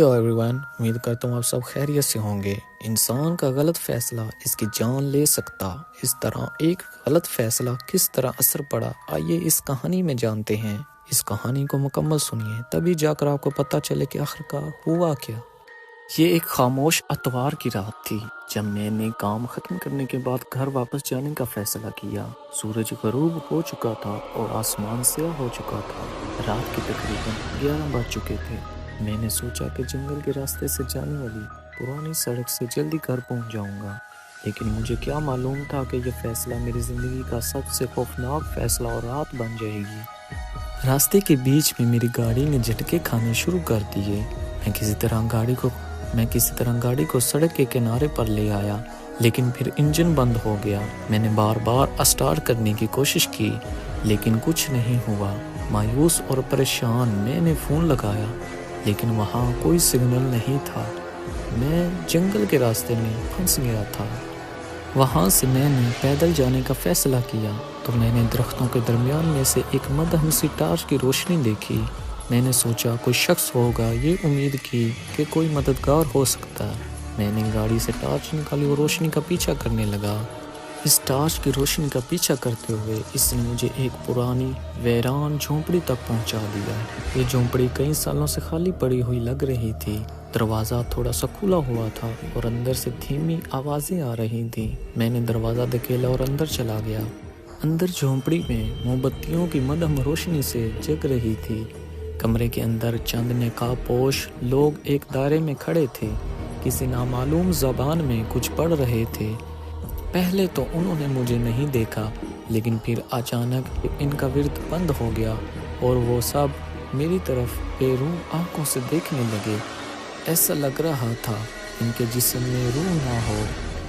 Hello every one, امید کرتا ہوں آپ سب خیریت سے ہوں گے۔ انسان کا غلط فیصلہ اس کی جان لے سکتا، اس طرح ایک غلط فیصلہ کس طرح اثر پڑا، آئیے اس کہانی میں جانتے ہیں۔ اس کہانی کو مکمل سنیے، تبھی جا کر آپ کو پتہ چلے کہ آخرکار ہوا کیا۔ یہ ایک خاموش اتوار کی رات تھی جب میں نے کام ختم کرنے کے بعد گھر واپس جانے کا فیصلہ کیا۔ سورج غروب ہو چکا تھا اور آسمان سیاہ ہو چکا تھا۔ رات کے تقریباً 11 بج چکے تھے۔ میں نے سوچا کہ جنگل کے راستے سے جانے والی پرانی سڑک سے جلدی گھر پہنچ جاؤں گا، لیکن مجھے کیا معلوم تھا کہ یہ فیصلہ میری زندگی کا سب سے خوفناک فیصلہ اور رات بن جائے گی۔ راستے کے بیچ میں میری گاڑی نے جھٹکے کھانے شروع کر دیے۔ میں کسی طرح گاڑی کو سڑک کے کنارے پر لے آیا، لیکن پھر انجن بند ہو گیا۔ میں نے بار بار اسٹارٹ کرنے کی کوشش کی، لیکن کچھ نہیں ہوا۔ مایوس اور پریشان میں نے فون لگایا، لیکن وہاں کوئی سگنل نہیں تھا۔ میں جنگل کے راستے میں پھنس گیا تھا۔ وہاں سے میں نے پیدل جانے کا فیصلہ کیا تو میں نے درختوں کے درمیان میں سے ایک مدھم سی ٹارچ کی روشنی دیکھی۔ میں نے سوچا کوئی شخص ہوگا، یہ امید کی کہ کوئی مددگار ہو سکتا۔ میں نے گاڑی سے ٹارچ نکالی اور روشنی کا پیچھا کرنے لگا۔ اس ٹارچ کی روشنی کا پیچھا کرتے ہوئے اس نے مجھے ایک پرانی ویران جھونپڑی تک پہنچا دیا۔ یہ جھونپڑی کئی سالوں سے خالی پڑی ہوئی لگ رہی تھی۔ دروازہ تھوڑا سا کھلا ہوا تھا اور اندر سے دھیمی آوازیں آ رہی تھیں۔ میں نے دروازہ دھکیلا اور اندر چلا گیا۔ اندر جھونپڑی میں موم بتیوں کی مدھم روشنی سے جگ رہی تھی۔ کمرے کے اندر چند نقاب پوش لوگ ایک دائرے میں کھڑے تھے، کسی نامعلوم زبان میں کچھ پڑھ رہے تھے۔ پہلے تو انہوں نے مجھے نہیں دیکھا، لیکن پھر اچانک ان کا ورد بند ہو گیا اور وہ سب میری طرف بے روح آنکھوں سے دیکھنے لگے۔ ایسا لگ رہا تھا ان کے جسم میں روح نہ ہو۔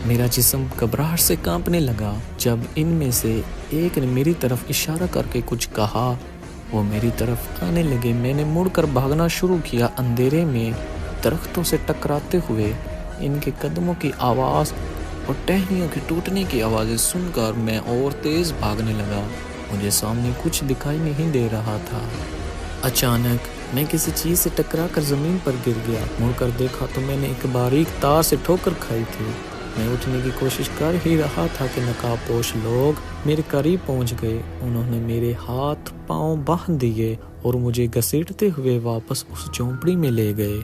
میرا جسم گھبراہٹ سے کانپنے لگا جب ان میں سے ایک نے میری طرف اشارہ کر کے کچھ کہا۔ وہ میری طرف آنے لگے۔ میں نے مڑ کر بھاگنا شروع کیا۔ اندھیرے میں درختوں سے ٹکراتے ہوئے ان کے قدموں کی آواز اور ٹہنیوں کے ٹوٹنے کی آوازیں سن کر میں اور تیز بھاگنے لگا۔ مجھے سامنے کچھ دکھائی نہیں دے رہا تھا۔ اچانک میں کسی چیز سے ٹکرا کر زمین پر گر گیا۔ مڑ کر دیکھا تو میں نے ایک باریک تار سے ٹھوکر کھائی تھی۔ میں اٹھنے کی کوشش کر ہی رہا تھا کہ نقاب پوش لوگ میرے قریب پہنچ گئے۔ انہوں نے میرے ہاتھ پاؤں باندھ دیے اور مجھے گھسیٹتے ہوئے واپس اس جھونپڑی میں لے گئے۔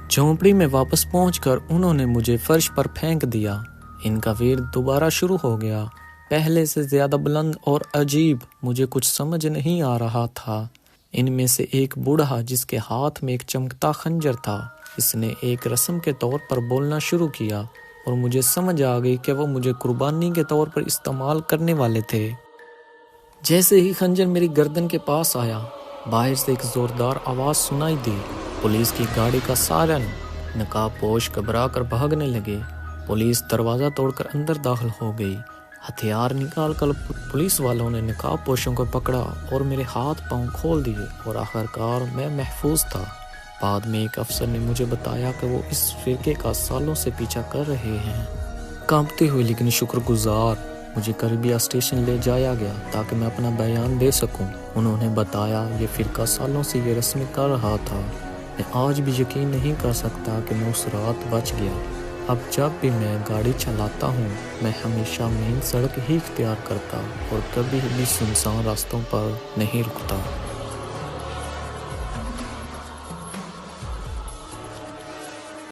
جھونپڑی میں واپس پہنچ کر انہوں نے مجھے فرش پر پھینک دیا۔ ان کا ورد دوبارہ شروع ہو گیا، پہلے سے زیادہ بلند اور عجیب۔ مجھے کچھ سمجھ نہیں آ رہا تھا۔ ان میں سے ایک بوڑھا جس کے ہاتھ میں ایک چمکتا خنجر تھا، اس نے ایک رسم کے طور پر بولنا شروع کیا اور مجھے سمجھ آ گئی کہ وہ مجھے قربانی کے طور پر استعمال کرنے والے تھے۔ جیسے ہی خنجر میری گردن کے پاس آیا، باہر سے ایک زوردار آواز سنائی دی، پولیس کی گاڑی کا سائرن۔ نقاب پوش گھبرا کر بھاگنے لگے۔ پولیس دروازہ توڑ کر اندر داخل ہو گئی۔ ہتھیار نکال کر پولیس والوں نے نقاب پوشوں کو پکڑا اور میرے ہاتھ پاؤں کھول دیے اور آخرکار میں محفوظ تھا۔ بعد میں ایک افسر نے مجھے بتایا کہ وہ اس فرقے کا سالوں سے پیچھا کر رہے ہیں۔ کانپتے ہوئے لیکن شکر گزار مجھے قریبی اسٹیشن لے جایا گیا تاکہ میں اپنا بیان دے سکوں۔ انہوں نے بتایا یہ فرقہ سالوں سے یہ رسمیں کر رہا تھا۔ میں آج بھی یقین نہیں کر سکتا کہ میں اس رات بچ گیا۔ اب جب بھی میں گاڑی چلاتا ہوں، میں ہمیشہ مین سڑک ہی اختیار کرتا اور کبھی بھی سنسان راستوں پر نہیں رکتا۔